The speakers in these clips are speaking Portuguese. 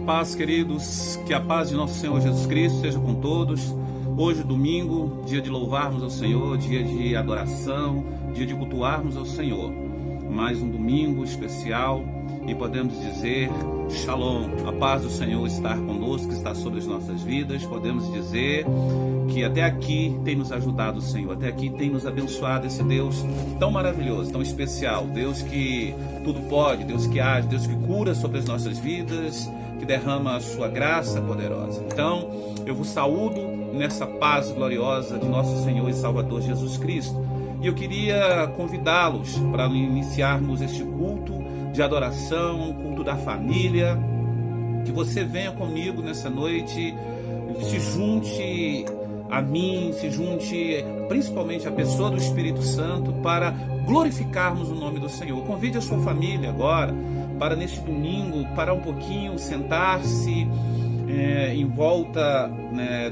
paz, queridos, que a paz de nosso Senhor Jesus Cristo seja com todos. Hoje, domingo, dia de louvarmos ao Senhor, dia de adoração, dia de cultuarmos ao Senhor. Mais um domingo especial e podemos dizer Shalom, a paz do Senhor estar conosco, está sobre as nossas vidas. Podemos dizer que até aqui tem nos ajudado o Senhor, até aqui tem nos abençoado esse Deus tão maravilhoso, tão especial, Deus que tudo pode, Deus que age, Deus que cura sobre as nossas vidas, que derrama a sua graça poderosa. Então, eu vos saúdo nessa paz gloriosa de nosso Senhor e Salvador Jesus Cristo. E eu queria convidá-los para iniciarmos este culto de adoração, um culto da família, que você venha comigo nessa noite, se junte a mim, se junte principalmente à pessoa do Espírito Santo para glorificarmos o nome do Senhor. Convide a sua família agora para neste domingo parar um pouquinho, sentar-se em volta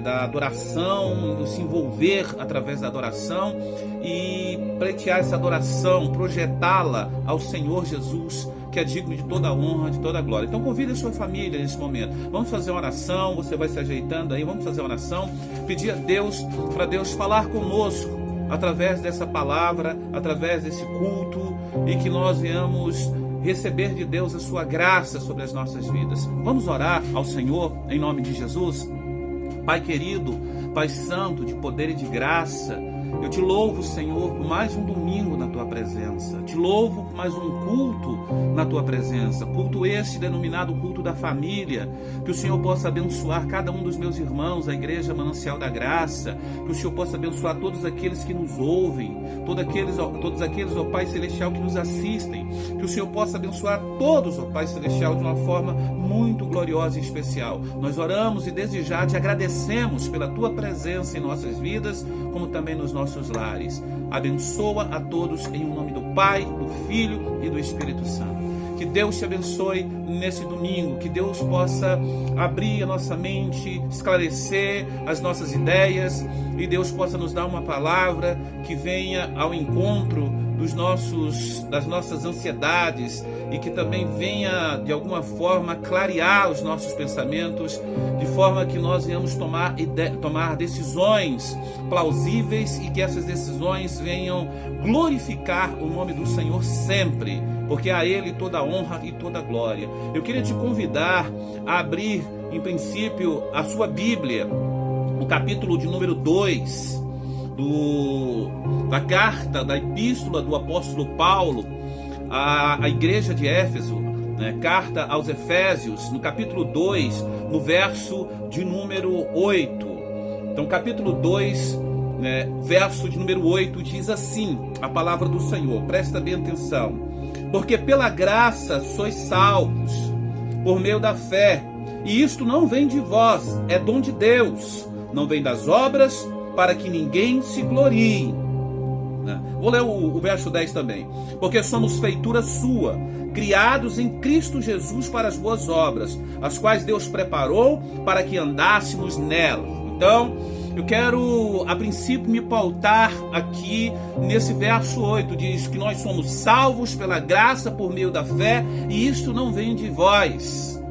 da adoração, se envolver através da adoração e pleitear essa adoração, projetá-la ao Senhor Jesus, que é digno de toda a honra, de toda a glória. Então convide a sua família nesse momento. Vamos fazer uma oração, você vai se ajeitando aí, vamos fazer uma oração, pedir a Deus, para Deus falar conosco através dessa palavra, através desse culto, e que nós venhamos receber de Deus a sua graça sobre as nossas vidas. Vamos orar ao Senhor em nome de Jesus. Pai querido, Pai santo, de poder e de graça, eu te louvo, Senhor, por mais um domingo na tua presença. Te louvo por mais um culto na tua presença. Culto este denominado culto da família. Que o Senhor possa abençoar cada um dos meus irmãos, a Igreja Manancial da Graça. Que o Senhor possa abençoar todos aqueles que nos ouvem, todos aqueles, ó Pai Celestial, que nos assistem. Que o Senhor possa abençoar todos, ó Pai Celestial, de uma forma muito gloriosa e especial. Nós oramos e desde já te agradecemos pela tua presença em nossas vidas, como também nos nossos lares. Abençoa a todos em nome do Pai, do Filho e do Espírito Santo. Que Deus te abençoe nesse domingo, que Deus possa abrir a nossa mente, esclarecer as nossas ideias, e Deus possa nos dar uma palavra que venha ao encontro das nossas ansiedades, e que também venha de alguma forma clarear os nossos pensamentos, de forma que nós venhamos tomar decisões plausíveis, e que essas decisões venham glorificar o nome do Senhor sempre, porque a Ele toda a honra e toda a glória. Eu queria te convidar a abrir, em princípio, a sua Bíblia, o capítulo de número 2 da carta, da epístola do apóstolo Paulo à igreja de Éfeso, carta aos Efésios, no capítulo 2, no verso de número 8. Então, capítulo 2, verso de número 8, diz assim a palavra do Senhor, presta bem atenção: porque pela graça sois salvos, por meio da fé, e isto não vem de vós, é dom de Deus, não vem das obras, para que ninguém se glorie. Vou ler o verso 10 também. Porque somos feitura sua, criados em Cristo Jesus para as boas obras, as quais Deus preparou para que andássemos nelas. Então, eu quero, a princípio, me pautar aqui nesse verso 8. Diz que nós somos salvos pela graça por meio da fé, e isso não vem de vós.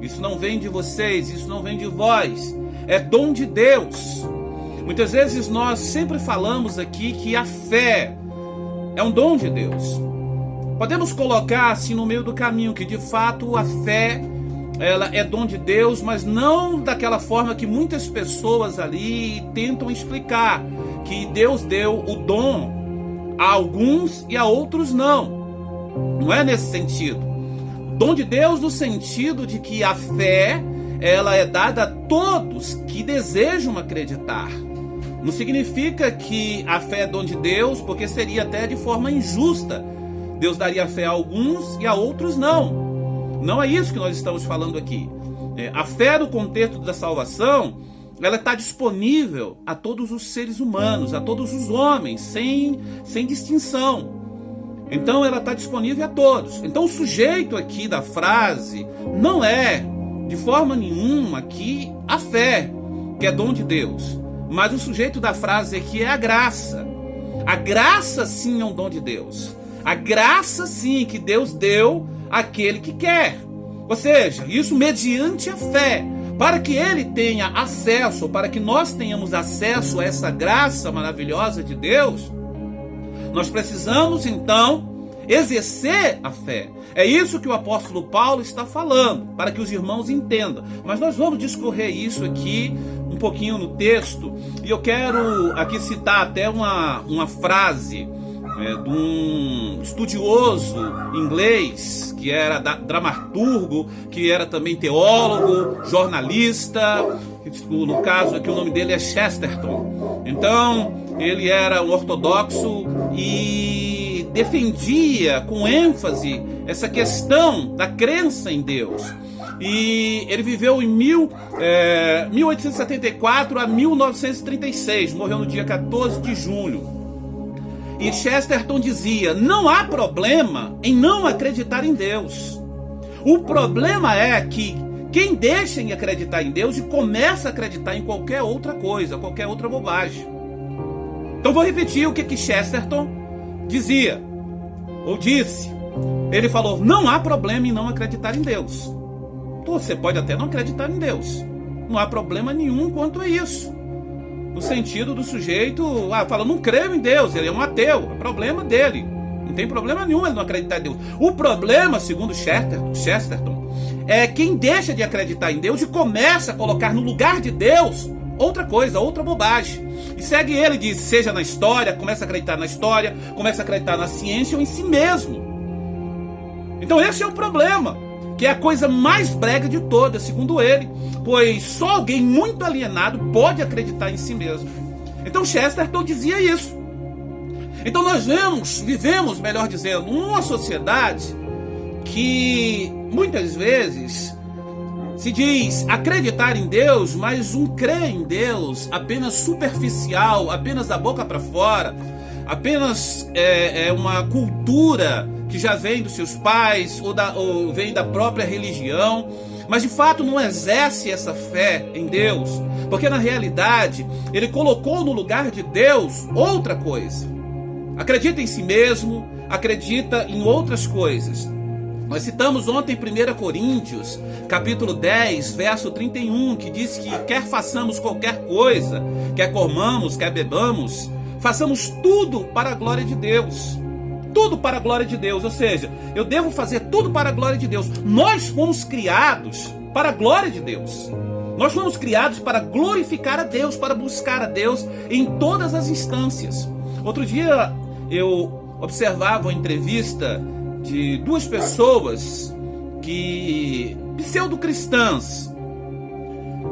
Isso não vem de vocês, isso não vem de vós. É dom de Deus. Muitas vezes nós sempre falamos aqui que a fé é um dom de Deus. Podemos colocar assim no meio do caminho que de fato a fé, ela é dom de Deus, mas não daquela forma que muitas pessoas ali tentam explicar, que Deus deu o dom a alguns e a outros não. Não é nesse sentido. Dom de Deus no sentido de que a fé, ela é dada a todos que desejam acreditar. Não significa que a fé é dom de Deus, porque seria até de forma injusta. Deus daria fé a alguns e a outros não. Não é isso que nós estamos falando aqui. A fé no contexto da salvação, ela está disponível a todos os seres humanos, a todos os homens, sem distinção. Então ela está disponível a todos. Então o sujeito aqui da frase não é, de forma nenhuma, aqui a fé, que é dom de Deus. Mas o sujeito da frase aqui é a graça. A graça sim é um dom de Deus. A graça sim que Deus deu àquele que quer. Ou seja, isso mediante a fé. Para que ele tenha acesso, para que nós tenhamos acesso a essa graça maravilhosa de Deus, nós precisamos então exercer a fé. É isso que o apóstolo Paulo está falando, para que os irmãos entendam. Mas nós vamos discorrer isso aqui um pouquinho no texto, e eu quero aqui citar até uma frase de um estudioso inglês, que era dramaturgo, que era também teólogo, jornalista. No caso aqui o nome dele é Chesterton. Então ele era um ortodoxo e defendia com ênfase essa questão da crença em Deus. E ele viveu em 1874 a 1936, morreu no dia 14 de julho. E Chesterton dizia: não há problema em não acreditar em Deus. O problema é que quem deixa de acreditar em Deus e começa a acreditar em qualquer outra coisa, qualquer outra bobagem. Então vou repetir o que Chesterton dizia, ou disse. Ele falou: não há problema em não acreditar em Deus. Você pode até não acreditar em Deus. Não há problema nenhum quanto a isso. No sentido do sujeito, fala, não creio em Deus, ele é um ateu, é problema dele. Não tem problema nenhum ele não acreditar em Deus. O problema, segundo Chesterton, é quem deixa de acreditar em Deus e começa a colocar no lugar de Deus outra coisa, outra bobagem. E segue ele, diz, seja na história, começa a acreditar na história, começa a acreditar na ciência ou em si mesmo. Então esse é o problema, que é a coisa mais brega de todas, segundo ele, pois só alguém muito alienado pode acreditar em si mesmo. Então Chesterton dizia isso. Então nós vivemos, melhor dizendo, numa sociedade que muitas vezes se diz acreditar em Deus, mas um crê em Deus apenas superficial, apenas da boca para fora, apenas uma cultura que já vem dos seus pais ou vem da própria religião, mas de fato não exerce essa fé em Deus, porque na realidade ele colocou no lugar de Deus outra coisa. Acredita em si mesmo, acredita em outras coisas. Nós citamos ontem 1 Coríntios, capítulo 10, verso 31, que diz que quer façamos qualquer coisa, quer comamos, quer bebamos, façamos tudo para a glória de Deus. Tudo para a glória de Deus, ou seja, eu devo fazer tudo para a glória de Deus. Nós fomos criados para a glória de Deus. Nós fomos criados para glorificar a Deus, para buscar a Deus em todas as instâncias. Outro dia eu observava uma entrevista de duas pessoas pseudo-cristãs.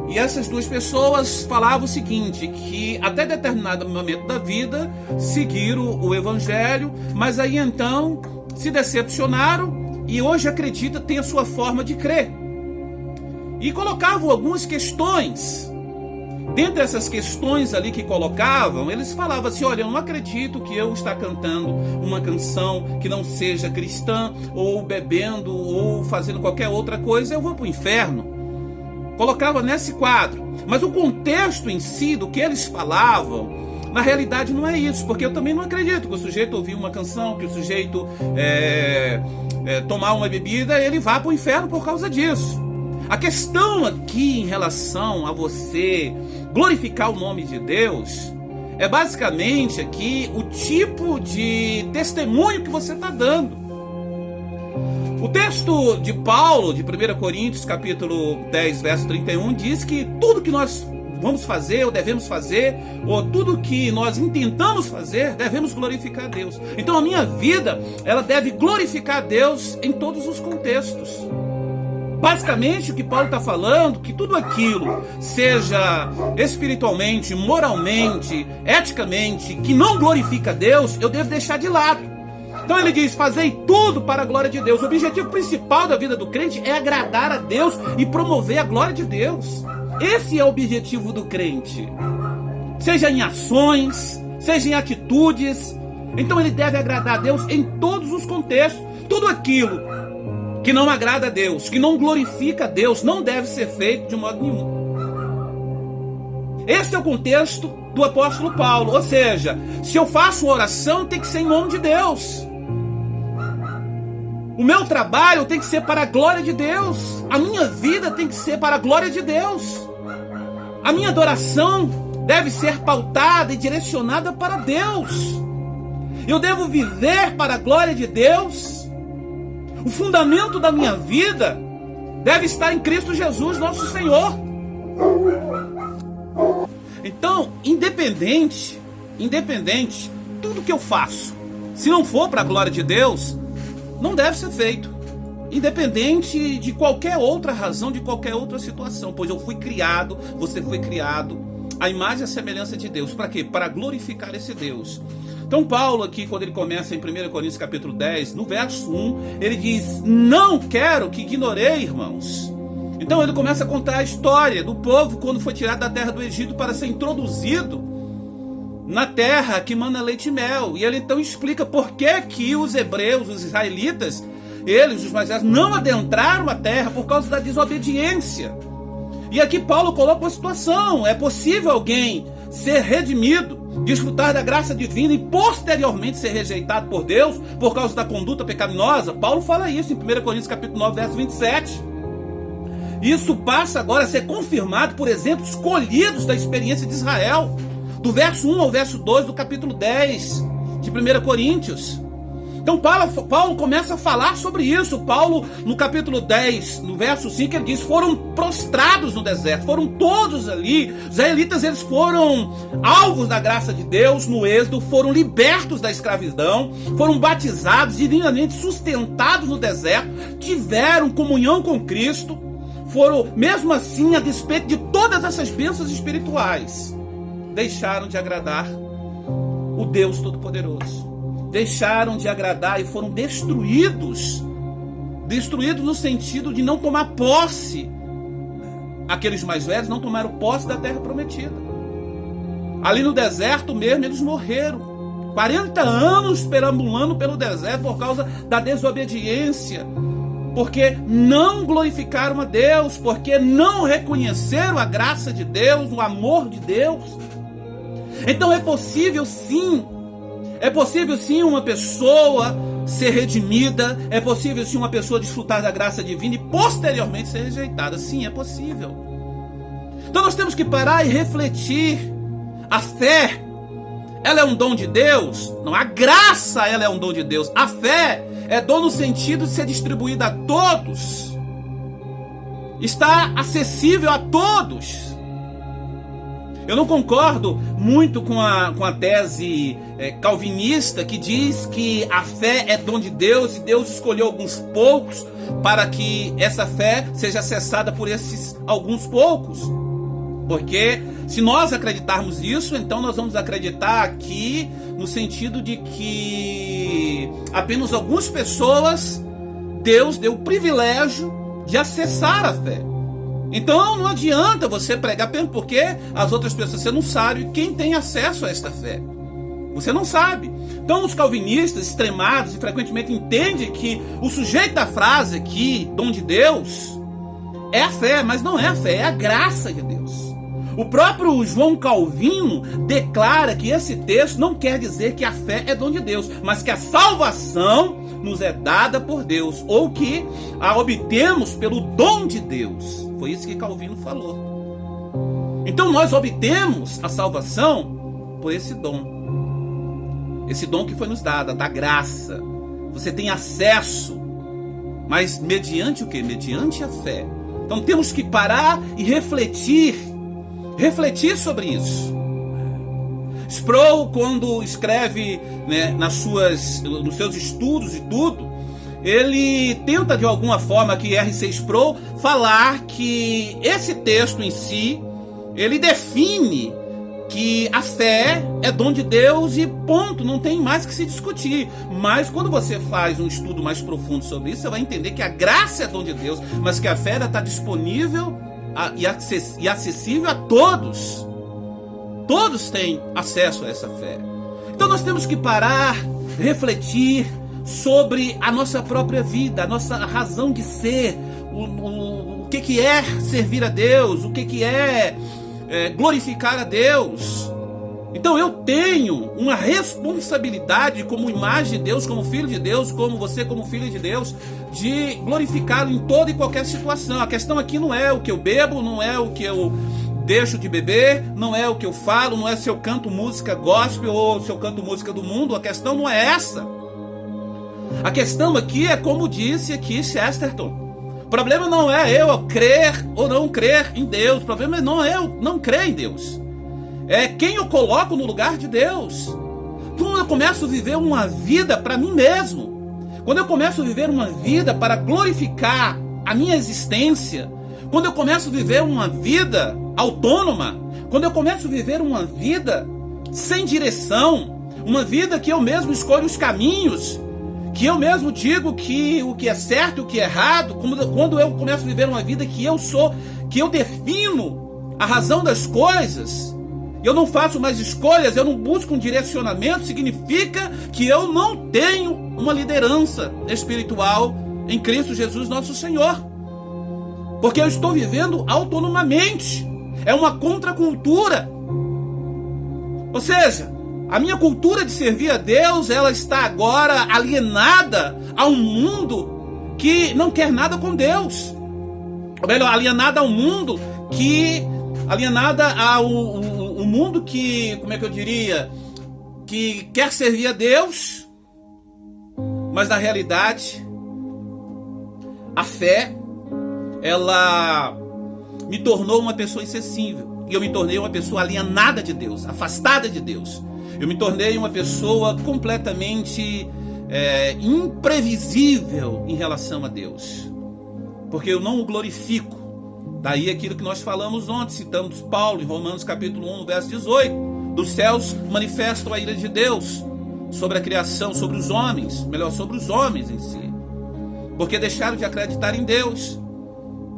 E essas duas pessoas falavam o seguinte, que até determinado momento da vida seguiram o evangelho, mas aí então se decepcionaram e hoje acreditam, tem a sua forma de crer. E colocavam algumas questões. Dentre essas questões ali que colocavam, eles falavam assim, olha, eu não acredito que eu estar cantando uma canção que não seja cristã, ou bebendo, ou fazendo qualquer outra coisa, eu vou para o inferno. Colocava nesse quadro. Mas o contexto em si do que eles falavam, na realidade não é isso, porque eu também não acredito que o sujeito ouvir uma canção, que o sujeito tomar uma bebida, ele vá para o inferno por causa disso. A questão aqui em relação a você glorificar o nome de Deus é basicamente aqui o tipo de testemunho que você está dando. O texto de Paulo, de 1 Coríntios, capítulo 10, verso 31, diz que tudo que nós vamos fazer, ou devemos fazer, ou tudo que nós intentamos fazer, devemos glorificar a Deus. Então a minha vida, ela deve glorificar a Deus em todos os contextos. Basicamente o que Paulo está falando, que tudo aquilo, seja espiritualmente, moralmente, eticamente, que não glorifica a Deus, eu devo deixar de lado. Então ele diz, fazei tudo para a glória de Deus. O objetivo principal da vida do crente é agradar a Deus e promover a glória de Deus. Esse é o objetivo do crente. Seja em ações, seja em atitudes. Então ele deve agradar a Deus em todos os contextos. Tudo aquilo que não agrada a Deus, que não glorifica a Deus, não deve ser feito de modo nenhum. Esse é o contexto do apóstolo Paulo. Ou seja, se eu faço uma oração, tem que ser em nome de Deus. O meu trabalho tem que ser para a glória de Deus. A minha vida tem que ser para a glória de Deus. A minha adoração deve ser pautada e direcionada para Deus. Eu devo viver para a glória de Deus. O fundamento da minha vida deve estar em Cristo Jesus, nosso Senhor. Então, independente, tudo que eu faço, se não for para a glória de Deus, não deve ser feito. Independente de qualquer outra razão, de qualquer outra situação. Pois eu fui criado, você foi criado à imagem e à semelhança de Deus. Para quê? Para glorificar esse Deus. Então Paulo aqui, quando ele começa em 1 Coríntios capítulo 10, no verso 1, ele diz: não quero que ignorei, irmãos. Então ele começa a contar a história do povo quando foi tirado da terra do Egito para ser introduzido na terra que mana leite e mel. E ele então explica por que os hebreus, os israelitas, eles, os mais velhos, não adentraram a terra por causa da desobediência. E aqui Paulo coloca uma situação: é possível alguém ser redimido, desfrutar da graça divina e posteriormente ser rejeitado por Deus por causa da conduta pecaminosa? Paulo fala isso em 1 Coríntios capítulo 9, verso 27. Isso passa agora a ser confirmado por exemplos escolhidos da experiência de Israel, do verso 1 ao verso 2 do capítulo 10 de 1 Coríntios. Então Paulo começa a falar sobre isso. Paulo, no capítulo 10, no verso 5, ele diz: foram prostrados no deserto, foram todos ali. Os israelitas, eles foram alvos da graça de Deus no êxodo, foram libertos da escravidão, foram batizados, divinamente sustentados no deserto, tiveram comunhão com Cristo, foram, mesmo assim, a despeito de todas essas bênçãos espirituais, deixaram de agradar o Deus Todo-Poderoso. Deixaram de agradar e foram destruídos. Destruídos no sentido de não tomar posse. Aqueles mais velhos não tomaram posse da terra prometida. Ali no deserto mesmo eles morreram. 40 anos perambulando pelo deserto por causa da desobediência. Porque não glorificaram a Deus, porque não reconheceram a graça de Deus, o amor de Deus. Então é possível sim uma pessoa ser redimida, é possível sim uma pessoa desfrutar da graça divina e posteriormente ser rejeitada. Sim, é possível. Então nós temos que parar e refletir. A fé, ela é um dom de Deus? Não, a graça, ela é um dom de Deus. A fé é dom no sentido de ser distribuída a todos. Está acessível a todos. Eu não concordo muito com a tese calvinista que diz que a fé é dom de Deus e Deus escolheu alguns poucos para que essa fé seja acessada por esses alguns poucos. Porque se nós acreditarmos isso, então nós vamos acreditar aqui no sentido de que apenas algumas pessoas Deus deu o privilégio de acessar a fé. Então não adianta você pregar porque as outras pessoas, você não sabe quem tem acesso a esta fé. Você não sabe. Então os calvinistas extremados e frequentemente entendem que o sujeito da frase aqui, dom de Deus, é a fé, mas não é a fé, é a graça de Deus. O próprio João Calvino declara que esse texto não quer dizer que a fé é dom de Deus, mas que a salvação nos é dada por Deus, ou que a obtemos pelo dom de Deus. Foi isso que Calvino falou. Então nós obtemos a salvação por esse dom. Esse dom que foi nos dado, da graça. Você tem acesso, mas mediante o quê? Mediante a fé. Então temos que parar e refletir sobre isso. Sproul, quando escreve, nos seus estudos e tudo, ele tenta de alguma forma, que R.C. Sproul, falar que esse texto em si, ele define que a fé é dom de Deus e ponto, não tem mais que se discutir. Mas quando você faz um estudo mais profundo sobre isso, você vai entender que a graça é dom de Deus, mas que a fé está disponível e acessível a todos. Todos têm acesso a essa fé. Então nós temos que parar, refletir sobre a nossa própria vida, a nossa razão de ser, o que é servir a Deus, o que é glorificar a Deus. Então eu tenho uma responsabilidade como imagem de Deus, como filho de Deus, como você como filho de Deus, de glorificá-lo em toda e qualquer situação. A questão aqui não é o que eu bebo, não é o que eu deixo de beber, não é o que eu falo, não é se eu canto música gospel ou se eu canto música do mundo. A questão não é essa. A questão aqui é como disse aqui Chesterton. O problema não é eu crer ou não crer em Deus. O problema não é eu não crer em Deus. É quem eu coloco no lugar de Deus. Quando eu começo a viver uma vida para mim mesmo, quando eu começo a viver uma vida para glorificar a minha existência, quando eu começo a viver uma vida autônoma, quando eu começo a viver uma vida sem direção, uma vida que eu mesmo escolho os caminhos, que eu mesmo digo que o que é certo e o que é errado, quando eu começo a viver uma vida que eu defino a razão das coisas, eu não faço mais escolhas, eu não busco um direcionamento, significa que eu não tenho uma liderança espiritual em Cristo Jesus nosso Senhor. Porque eu estou vivendo autonomamente. É uma contracultura. Ou seja, a minha cultura de servir a Deus, ela está agora alienada a um mundo que não quer nada com Deus. Ou melhor, alienada ao mundo que... alienada ao mundo que, como é que eu diria, que quer servir a Deus, mas na realidade, a fé, ela me tornou uma pessoa insensível, e eu me tornei uma pessoa alienada de Deus, afastada de Deus. Eu me tornei uma pessoa completamente imprevisível em relação a Deus, porque eu não o glorifico. Daí aquilo que nós falamos ontem, citamos Paulo em Romanos capítulo 1, verso 18. Dos céus manifestam a ira de Deus sobre a criação, sobre os homens, melhor, sobre os homens em si. Porque deixaram de acreditar em Deus,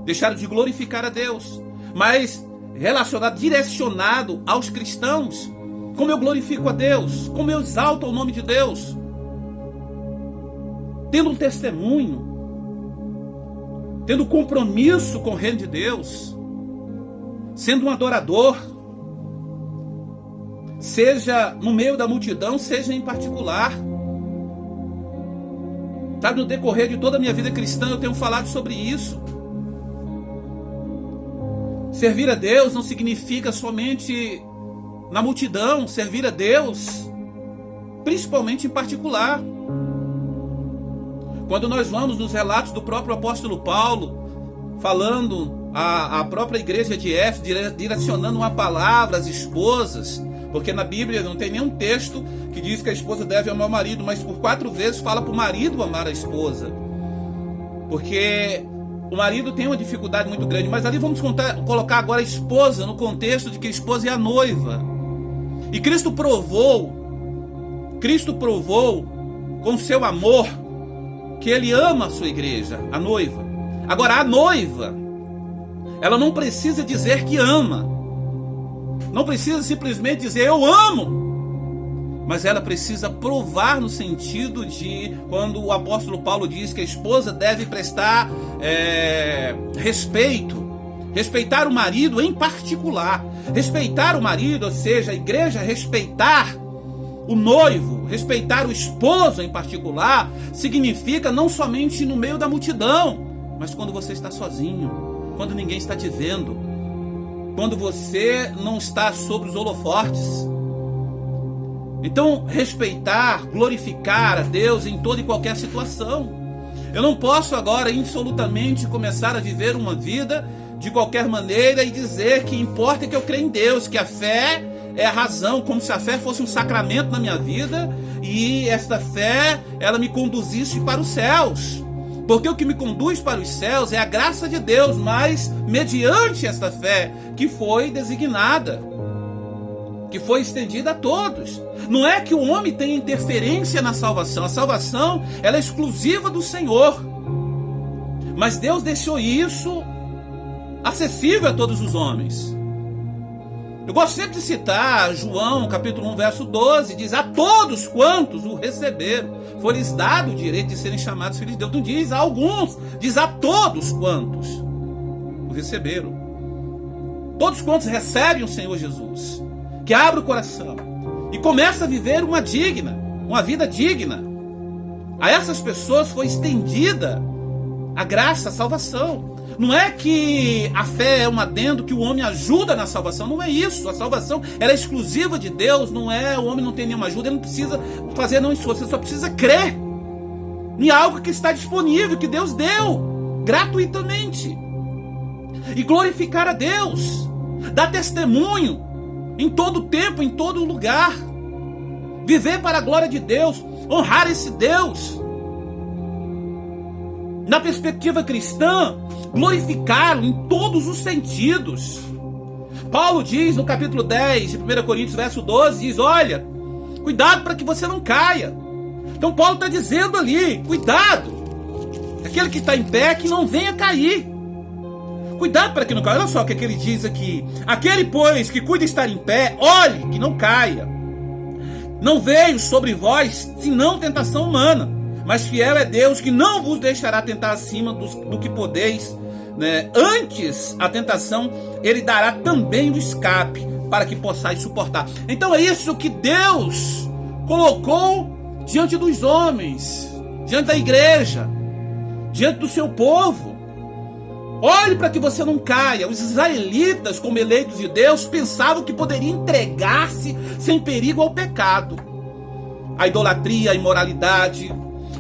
deixaram de glorificar a Deus. Mas relacionado, direcionado aos cristãos, como eu glorifico a Deus, como eu exalto o nome de Deus, tendo um testemunho, tendo compromisso com o reino de Deus, sendo um adorador, seja no meio da multidão, seja em particular. Sabe, no decorrer de toda a minha vida cristã eu tenho falado sobre isso. Servir a Deus não significa somente na multidão, servir a Deus, principalmente em particular. Quando nós vamos nos relatos do próprio apóstolo Paulo, falando à própria igreja de Éfeso, direcionando uma palavra às esposas, porque na Bíblia não tem nenhum texto que diz que a esposa deve amar o marido, mas por 4 vezes fala para o marido amar a esposa. Porque o marido tem uma dificuldade muito grande, mas ali vamos colocar agora a esposa no contexto de que a esposa é a noiva. E Cristo provou com seu amor que ele ama a sua igreja, a noiva. Agora, a noiva, ela não precisa dizer que ama. Não precisa simplesmente dizer eu amo. Mas ela precisa provar no sentido de, quando o apóstolo Paulo diz que a esposa deve prestar respeitar o marido em particular. Respeitar o marido, ou seja, a igreja respeitar o noivo, respeitar o esposo em particular, significa não somente no meio da multidão, mas quando você está sozinho, quando ninguém está te vendo, quando você não está sobre os holofotes. Então, respeitar, glorificar a Deus em toda e qualquer situação. Eu não posso agora absolutamente começar a viver uma vida de qualquer maneira e dizer que importa que eu creia em Deus, que a fé é a razão, como se a fé fosse um sacramento na minha vida e esta fé, ela me conduzisse para os céus. Porque o que me conduz para os céus é a graça de Deus, mas mediante esta fé que foi designada, que foi estendida a todos. Não é que o homem tenha interferência na salvação. A salvação, ela é exclusiva do Senhor. Mas Deus deixou isso acessível a todos os homens. Eu gosto sempre de citar João, capítulo 1, verso 12, diz: a todos quantos o receberam, foi-lhes dado o direito de serem chamados filhos de Deus. Não diz a alguns, diz a todos quantos o receberam. Todos quantos recebem o Senhor Jesus, que abre o coração, e começa a viver uma vida digna. A essas pessoas foi estendida a graça, a salvação. Não é que a fé é um adendo que o homem ajuda na salvação, não é isso. A salvação ela é exclusiva de Deus, não é, o homem não tem nenhuma ajuda, ele não precisa fazer nenhum esforço, ele só precisa crer em algo que está disponível, que Deus deu gratuitamente. E glorificar a Deus, dar testemunho em todo tempo, em todo lugar. Viver para a glória de Deus, honrar esse Deus. Na perspectiva cristã, glorificá-lo em todos os sentidos. Paulo diz no capítulo 10, de 1 Coríntios, verso 12, diz, olha, cuidado para que você não caia. Então Paulo está dizendo ali, cuidado, aquele que está em pé que não venha cair. Cuidado para que não caia. Olha só o que ele diz aqui. Aquele, pois, que cuida estar em pé, olhe que não caia. Não veio sobre vós, senão tentação humana, mas fiel é Deus, que não vos deixará tentar acima do que podeis, né? Antes a tentação, ele dará também o escape, para que possais suportar. Então é isso que Deus colocou diante dos homens, diante da igreja, diante do seu povo. Olhe para que você não caia. Os israelitas, como eleitos de Deus, pensavam que poderiam entregar-se sem perigo ao pecado, à idolatria, à imoralidade.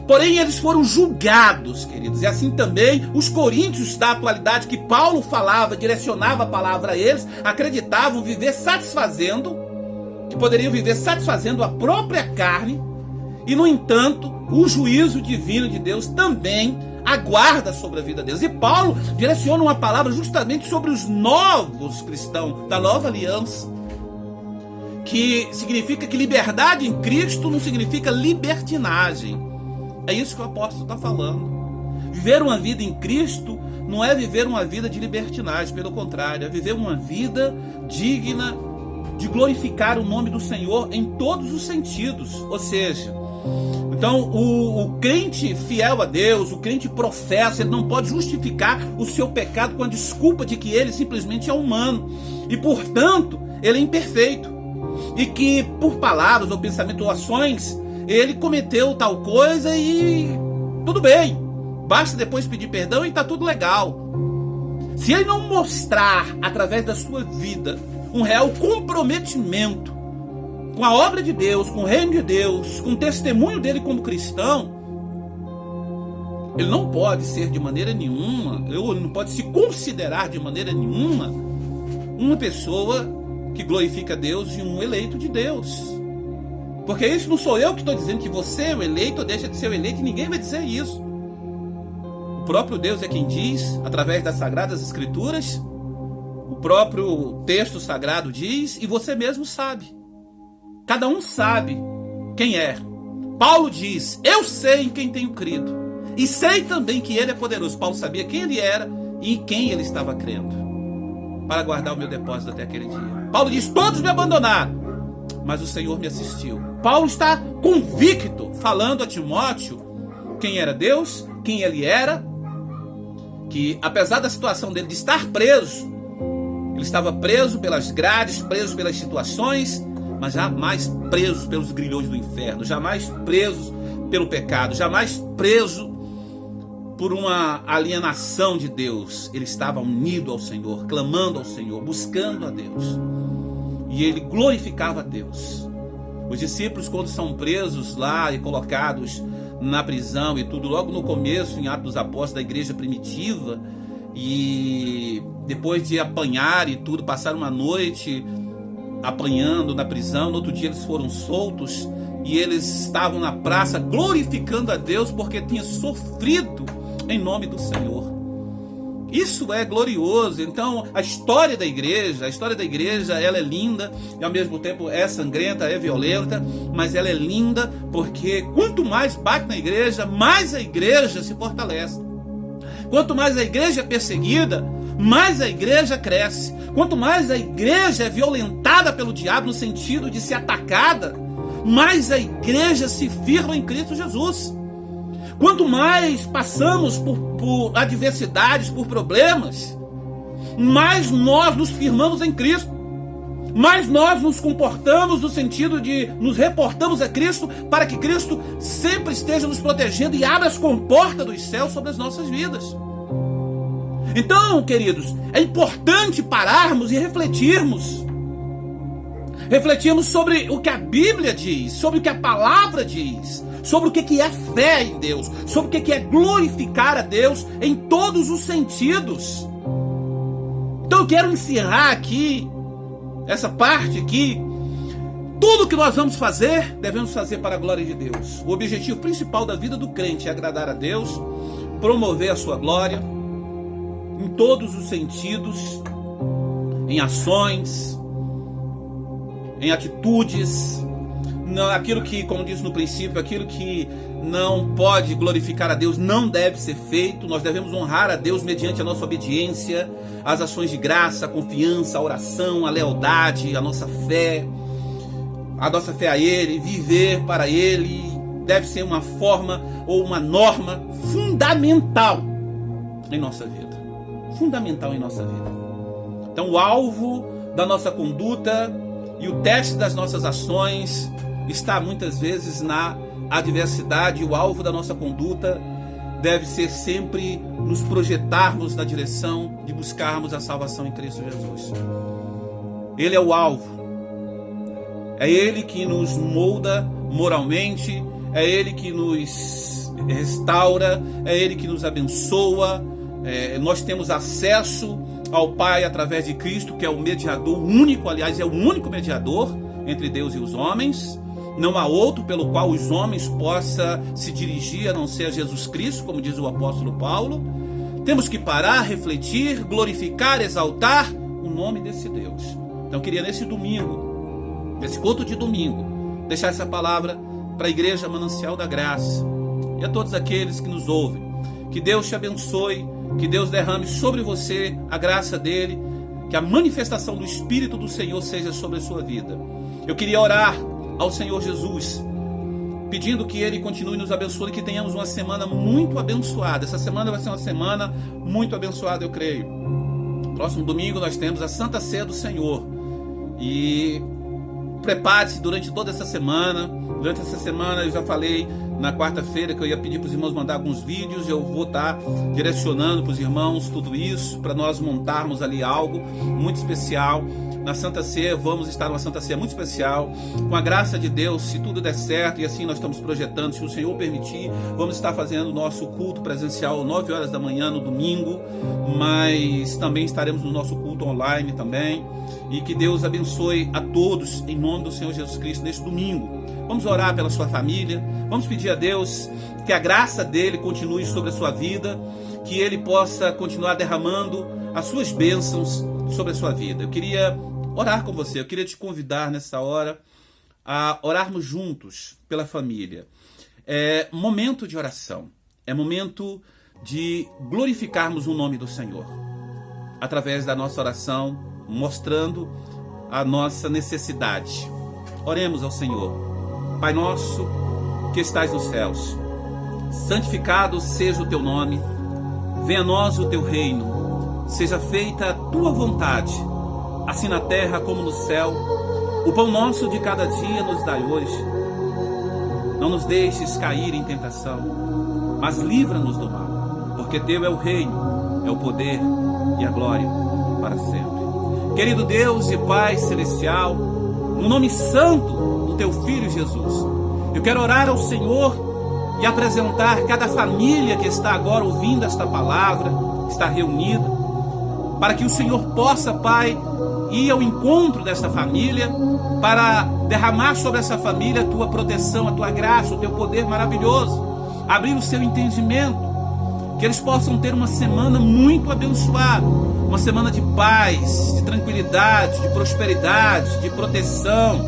Porém, eles foram julgados, queridos. E assim também os coríntios da atualidade, que Paulo falava, direcionava a palavra a eles, acreditavam viver satisfazendo, que poderiam viver satisfazendo a própria carne. E, no entanto, o juízo divino de Deus também aguarda sobre a vida deles. E Paulo direciona uma palavra justamente sobre os novos cristãos, da nova aliança, que significa que liberdade em Cristo não significa libertinagem. É isso que o apóstolo está falando. Viver uma vida em Cristo não é viver uma vida de libertinagem, pelo contrário, é viver uma vida digna de glorificar o nome do Senhor em todos os sentidos. Ou seja, então o crente fiel a Deus, o crente professa, ele não pode justificar o seu pecado com a desculpa de que ele simplesmente é humano e, portanto, ele é imperfeito, e que por palavras ou pensamento ou ações ele cometeu tal coisa e tudo bem, basta depois pedir perdão e está tudo legal. Se ele não mostrar através da sua vida um real comprometimento com a obra de Deus, com o reino de Deus, com o testemunho dele como cristão, ele não pode ser de maneira nenhuma, ele não pode se considerar de maneira nenhuma uma pessoa que glorifica Deus e um eleito de Deus. Porque isso não sou eu que estou dizendo que você é o eleito ou deixa de ser o eleito, e ninguém vai dizer isso. O próprio Deus é quem diz, através das Sagradas Escrituras, o próprio texto sagrado diz, e você mesmo sabe. Cada um sabe quem é. Paulo diz, eu sei em quem tenho crido, e sei também que ele é poderoso. Paulo sabia quem ele era e em quem ele estava crendo, para guardar o meu depósito até aquele dia. Paulo diz, todos me abandonaram, mas o Senhor me assistiu. Paulo está convicto, falando a Timóteo quem era Deus, quem ele era, que apesar da situação dele de estar preso, ele estava preso pelas grades, preso pelas situações, mas jamais preso pelos grilhões do inferno, jamais preso pelo pecado, jamais preso por uma alienação de Deus. Ele estava unido ao Senhor, clamando ao Senhor, buscando a Deus. E ele glorificava a Deus. Os discípulos, quando são presos lá e colocados na prisão e tudo, logo no começo, em Atos dos Apóstolos, da igreja primitiva, e depois de apanhar e tudo, passaram uma noite apanhando na prisão, no outro dia eles foram soltos, e eles estavam na praça glorificando a Deus porque tinha sofrido em nome do Senhor. Isso é glorioso. Então a história da igreja ela é linda, e ao mesmo tempo é sangrenta, é violenta, mas ela é linda porque quanto mais bate na igreja, mais a igreja se fortalece. Quanto mais a igreja é perseguida, mais a igreja cresce. Quanto mais a igreja é violentada pelo diabo no sentido de ser atacada, mais a igreja se firma em Cristo Jesus. Quanto mais passamos por adversidades, por problemas, mais nós nos firmamos em Cristo. mais nós nos comportamos no sentido de nos reportamos a Cristo para que Cristo sempre esteja nos protegendo e abra as comportas dos céus sobre as nossas vidas. Então, queridos, é importante pararmos e refletirmos sobre o que a Bíblia diz, sobre o que a palavra diz, sobre o que é fé em Deus, sobre o que é glorificar a Deus em todos os sentidos. Então eu quero encerrar aqui essa parte aqui. Tudo que nós vamos fazer, devemos fazer para a glória de Deus. O objetivo principal da vida do crente é agradar a Deus, promover a sua glória em todos os sentidos, em ações, em atitudes, aquilo que, como disse no princípio, aquilo que não pode glorificar a Deus não deve ser feito. Nós devemos honrar a Deus mediante a nossa obediência, as ações de graça, a confiança, a oração, a lealdade, a nossa fé a Ele, viver para Ele. Deve ser uma forma ou uma norma fundamental em nossa vida. Fundamental em nossa vida. Então o alvo da nossa conduta e o teste das nossas ações está muitas vezes na adversidade. O alvo da nossa conduta deve ser sempre nos projetarmos na direção de buscarmos a salvação em Cristo Jesus. Ele é o alvo. É Ele que nos molda moralmente, é Ele que nos restaura, é Ele que nos abençoa. Nós temos acesso ao Pai através de Cristo, que é o mediador único, aliás, é o único mediador entre Deus e os homens. Não há outro pelo qual os homens possam se dirigir a não ser a Jesus Cristo, como diz o apóstolo Paulo. Temos que parar, refletir, glorificar, exaltar o nome desse Deus. Então eu queria nesse domingo, nesse culto de domingo, deixar essa palavra para a Igreja Manancial da Graça e a todos aqueles que nos ouvem. Que Deus te abençoe, que Deus derrame sobre você a graça dele, que a manifestação do Espírito do Senhor seja sobre a sua vida. Eu queria orar ao Senhor Jesus, pedindo que Ele continue nos abençoando e que tenhamos uma semana muito abençoada. Essa semana vai ser uma semana muito abençoada, eu creio. Próximo domingo nós temos a Santa Ceia do Senhor. E prepare-se durante toda essa semana. Durante essa semana eu já falei na quarta-feira que eu ia pedir para os irmãos mandar alguns vídeos. Eu vou estar direcionando para os irmãos tudo isso, para nós montarmos ali algo muito especial. Na Santa Ceia, vamos estar numa Santa Ceia muito especial, com a graça de Deus, se tudo der certo, e assim nós estamos projetando, se o Senhor permitir, vamos estar fazendo o nosso culto presencial 9 horas da manhã no domingo, mas também estaremos no nosso culto online também, e que Deus abençoe a todos, em nome do Senhor Jesus Cristo, neste domingo. Vamos orar pela sua família, vamos pedir a Deus que a graça dele continue sobre a sua vida, que ele possa continuar derramando as suas bênçãos sobre a sua vida. Eu queria orar com você, eu queria te convidar nessa hora a orarmos juntos pela família. É momento de oração, é momento de glorificarmos o nome do Senhor, através da nossa oração, mostrando a nossa necessidade. Oremos ao Senhor. Pai nosso, que estais nos céus, santificado seja o teu nome, venha a nós o teu reino, seja feita a tua vontade, assim na terra como no céu. O pão nosso de cada dia nos dai hoje. Não nos deixes cair em tentação, mas livra-nos do mal, porque teu é o reino, é o poder e a glória para sempre. Querido Deus e Pai celestial, no nome santo do teu Filho Jesus, eu quero orar ao Senhor e apresentar cada família que está agora ouvindo esta palavra, está reunida, para que o Senhor possa, Pai, ir ao encontro desta família, para derramar sobre essa família a tua proteção, a tua graça, o teu poder maravilhoso, abrir o seu entendimento, que eles possam ter uma semana muito abençoada, uma semana de paz, de tranquilidade, de prosperidade, de proteção.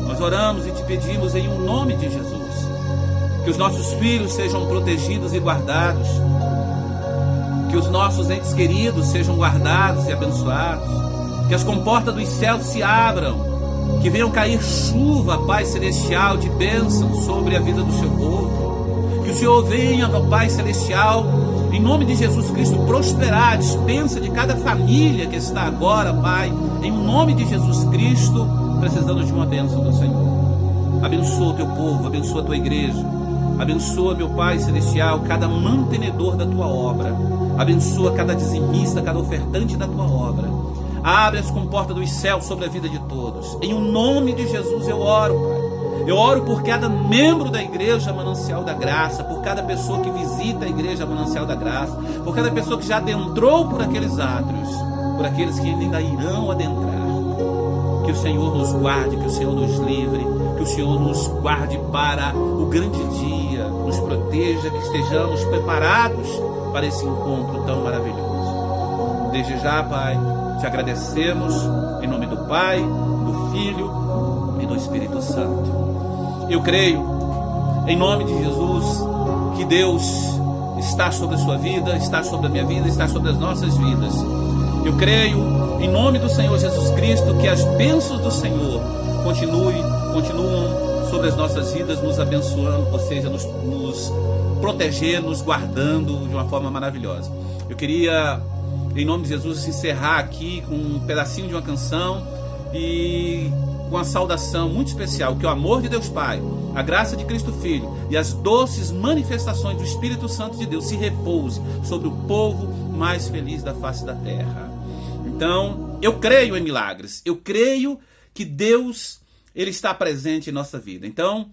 Nós oramos e te pedimos em nome de Jesus, que os nossos filhos sejam protegidos e guardados, que os nossos entes queridos sejam guardados e abençoados, que as comportas dos céus se abram, que venham cair chuva, Pai Celestial, de bênção sobre a vida do seu povo, que o Senhor venha, ó Pai Celestial, em nome de Jesus Cristo, prosperar a despensa de cada família que está agora, Pai, em nome de Jesus Cristo, precisando de uma bênção do Senhor. Abençoa o teu povo, abençoa a tua igreja, abençoa, meu Pai celestial, cada mantenedor da tua obra, abençoa cada dizimista, cada ofertante da tua obra. Abre as comportas dos céus sobre a vida de todos. Em nome de Jesus eu oro, Pai. Eu oro por cada membro da Igreja Manancial da Graça, por cada pessoa que visita a Igreja Manancial da Graça, por cada pessoa que já adentrou por aqueles átrios, por aqueles que ainda irão adentrar. Que o Senhor nos guarde, que o Senhor nos livre, que o Senhor nos guarde para o grande dia, nos proteja, que estejamos preparados para esse encontro tão maravilhoso. Desde já, Pai, te agradecemos em nome do Pai, do Filho e do Espírito Santo. Eu creio, em nome de Jesus, que Deus está sobre a sua vida, está sobre a minha vida, está sobre as nossas vidas. Eu creio, em nome do Senhor Jesus Cristo, que as bênçãos do Senhor continuam sobre as nossas vidas, nos abençoando, ou seja, nos protegendo, nos guardando de uma forma maravilhosa. Eu queria, em nome de Jesus, encerrar aqui com um pedacinho de uma canção e com uma saudação muito especial, que o amor de Deus Pai, a graça de Cristo Filho e as doces manifestações do Espírito Santo de Deus se repouse sobre o povo mais feliz da face da terra. Então, eu creio em milagres, eu creio que Deus, Ele está presente em nossa vida. Então,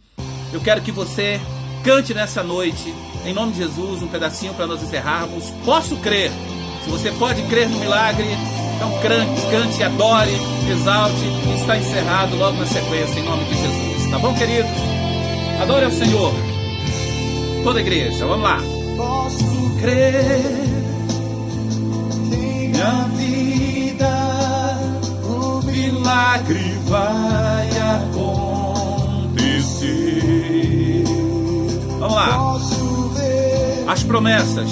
eu quero que você cante nessa noite, em nome de Jesus, um pedacinho para nós encerrarmos. Posso crer. Se você pode crer no milagre, então cante, adore, exalte, e está encerrado logo na sequência, em nome de Jesus. Tá bom, queridos? Adore ao Senhor. Toda a igreja, vamos lá. Posso crer em minha vida, o milagre vai acontecer. Vamos lá. As promessas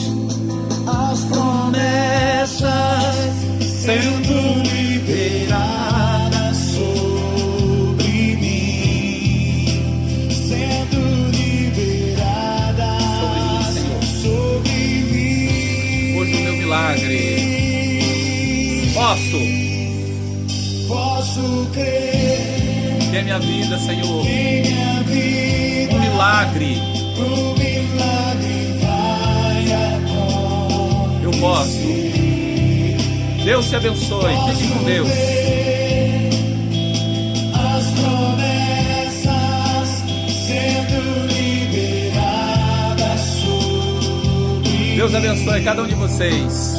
sendo liberadas sobre mim, sendo liberadas sobre mim. Hoje o meu milagre. Posso crer que é minha vida, Senhor, um milagre vai acontecer. Eu posso. Deus te abençoe. Fique com Deus. As promessas sendo liberadas sobre Deus abençoe cada um de vocês.